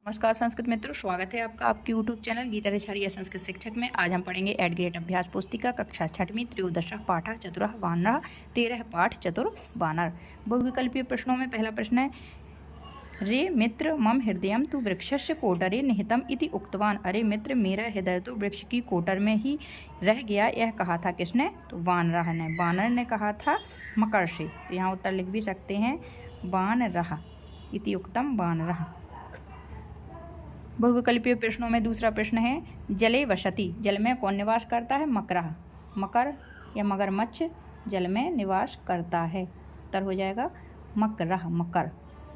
नमस्कार संस्कृत मित्रों, स्वागत है आपका आपके यूट्यूब चैनल गीता रेछारिया संस्कृत शिक्षक में। आज हम पढ़ेंगे एड ग्रेड अभ्यास पुस्तिका कक्षा 6वीं त्रयोदश पाठ चतुरः वानरः 13 पाठ चतुर वानर। बहुविकल्पीय प्रश्नों में पहला प्रश्न है, रे मित्र मम हृदयम तु वृक्षस्य कोटरे निहितम इति उक्तवान। अरे मित्र, मेरा हृदय तो वृक्ष की कोटर में ही रह गया, यह कहा था किसने? तो वानरः ने। वानर ने कहा था मकर से। तो यहाँ उत्तर लिख भी सकते हैं वानरः इति उक्तम वानरः। बहुविकल्पीय प्रश्नों में दूसरा प्रश्न है, जले वसति, जल में कौन निवास करता है? मकरः, मकर या मगरमच्छ जल में निवास करता है। उत्तर हो जाएगा मकरः, मकर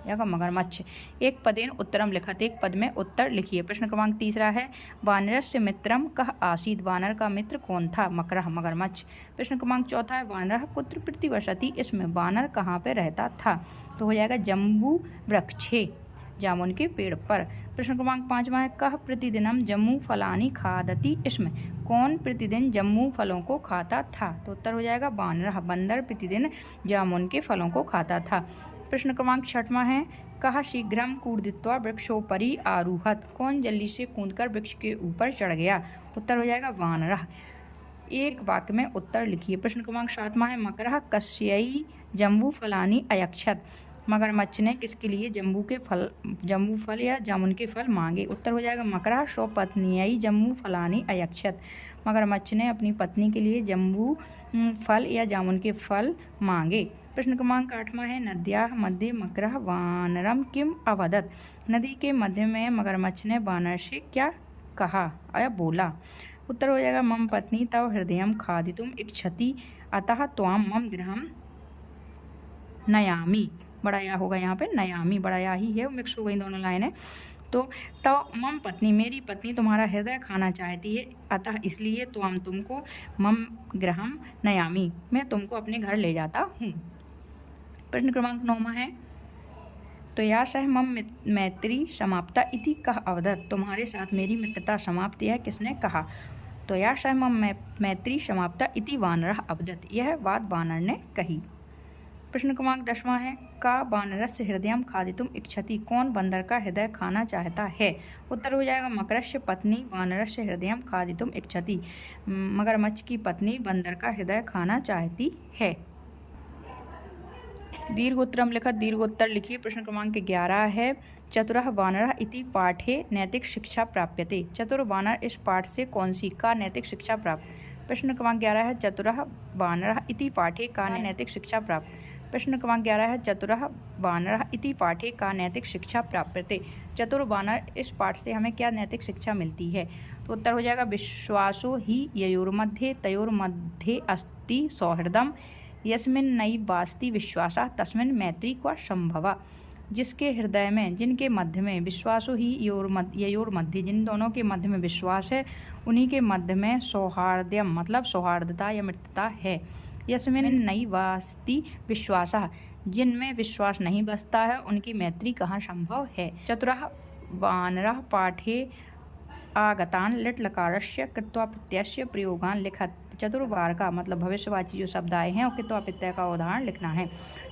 या मगरमच्छ। एक पदेन उत्तरम लिखत, एक पद में उत्तर लिखिए। प्रश्न क्रमांक तीसरा है, वानरस्य मित्रम कः आसीत्, वानर का मित्र कौन था? मकरः, मगरमच्छ। प्रश्न क्रमांक चौथा है, वानरः कुत्र प्रतिवसति, इसमें वानर कहाँ पे रहता था? तो हो जाएगा जम्बू वृक्षे, जामुन के पेड़ पर। प्रश्न क्रमांक पाँचवा है, कह प्रतिदिनम जम्मू फलानी खादति, इसमें कौन प्रतिदिन जम्मू फलों को खाता था? तो उत्तर हो जाएगा वानरः, बंदर प्रतिदिन जामुन के फलों को खाता था। प्रश्न क्रमांक छठवां है, कह शीघ्रम कूर्दित्वा वृक्षोपरि आरूहत, कौन जल्दी से कूदकर वृक्ष के ऊपर चढ़ गया? उत्तर हो जाएगा वानरः। एक वाक्य में उत्तर लिखिए। प्रश्न क्रमांक सातवां है, मकरः कस्यै जम्बू फलानी अयक्षत, मगरमच्छ ने किसके लिए जम्बू फल या जामुन के फल मांगे? उत्तर हो जाएगा मकरः स्वपत्न्यै जम्बू फलानी अयक्षत, मगरमच्छ ने अपनी पत्नी के लिए जम्बू फल या जामुन के फल मांगे। प्रश्न क्रमांक आठवां है, नद्याः मध्ये मकरः वानरम किम अवदत्, नदी के मध्य में मगरमच्छ ने वानर से क्या कहा या बोला? उत्तर हो जाएगा मम पत्नी तव हृदयम खादितुम इच्छति अतः त्वाम मम गृहम नयामि। बड़ा या होगा यहाँ पे, नयामी बड़ा या ही है, मिक्स हो गई दोनों लाइनें। तो मम पत्नी, मेरी पत्नी तुम्हारा हृदय खाना चाहती है, अतः इसलिए त्वाम तुमको, मम गृहम नयामी मैं तुमको अपने घर ले जाता हूँ। प्रश्न क्रमांक 9 है, तो या सह मम मैत्री समाप्ता इति कह अवदत्, तुम्हारे साथ मेरी मित्रता समाप्त यह किसने कहा? तो या सह मम मैत्री समाप्ता इति वानरः अवदत्, यह बात वानर ने कही। प्रश्न क्रमांक 10वां है, का वानरस्य हृदयम खादितुम इच्छति, कौन बंदर का हृदय खाना चाहता है? उत्तर हो जाएगा मकरस्य पत्नी वानरस्य हृदयम खादितुम इच्छति, मगरमच्छ की पत्नी बंदर का हृदय खाना चाहती है। दीर्घोत्तरम लिखत, दीर्घोत्तर लिखिए। प्रश्न क्रमांक 11 है, चतुरः वानरः इति पाठे नैतिक शिक्षा प्राप्यते, चतुर वानर इस पाठ से कौन सी का नैतिक शिक्षा प्राप्त? प्रश्न क्रमांक 11 है, चतुरः वानरः इति पाठे का नैतिक शिक्षा प्राप्त। प्रश्न क्रमांक 11 है, चतुरः वानरः इति पाठे का नैतिक शिक्षा प्राप्यते, चतुर वानर इस पाठ से हमें क्या नैतिक शिक्षा मिलती है? तो उत्तर हो जाएगा विश्वासो हि ययोर्मध्ये तयोर्मध्ये अस्ति सौहृदम, यस्मिन् नैवास्ति विश्वासः तस्मिन् मैत्री क्व संभवा, जिसके हृदय में, जिनके मध्य में विश्वासो ही ययोर मध्य, जिन दोनों के मध्य में विश्वास है, उन्हीं के मध्य में सौहार्द्यम मतलब सौहार्दता या मित्रता है। यस्मिन् नैवास्ति विश्वासः, जिनमें विश्वास नहीं बसता है, उनकी मैत्री कहाँ संभव है? चतुरः वानरः पाठे आगतान लिट लकारस्य कृत्वा प्रत्ययस्य प्रयोगान लिखत, चतुर्वार का मतलब भविष्यवाची जो शब्द आए हैं और कृत्वा प्रत्यय का उदाहरण लिखना है।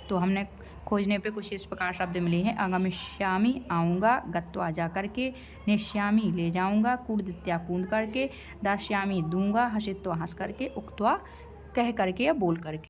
तो हमने खोजने पे कुछ इस प्रकार शब्द मिले हैं, आगमिष्यामि आऊँगा, गत्वा जा करके, निश्यामी ले जाऊँगा, कूर्दित्या कूद करके, दास्यामी दूंगा, हसित्वा हंस करके, उक्त्वा कह करके या बोल करके।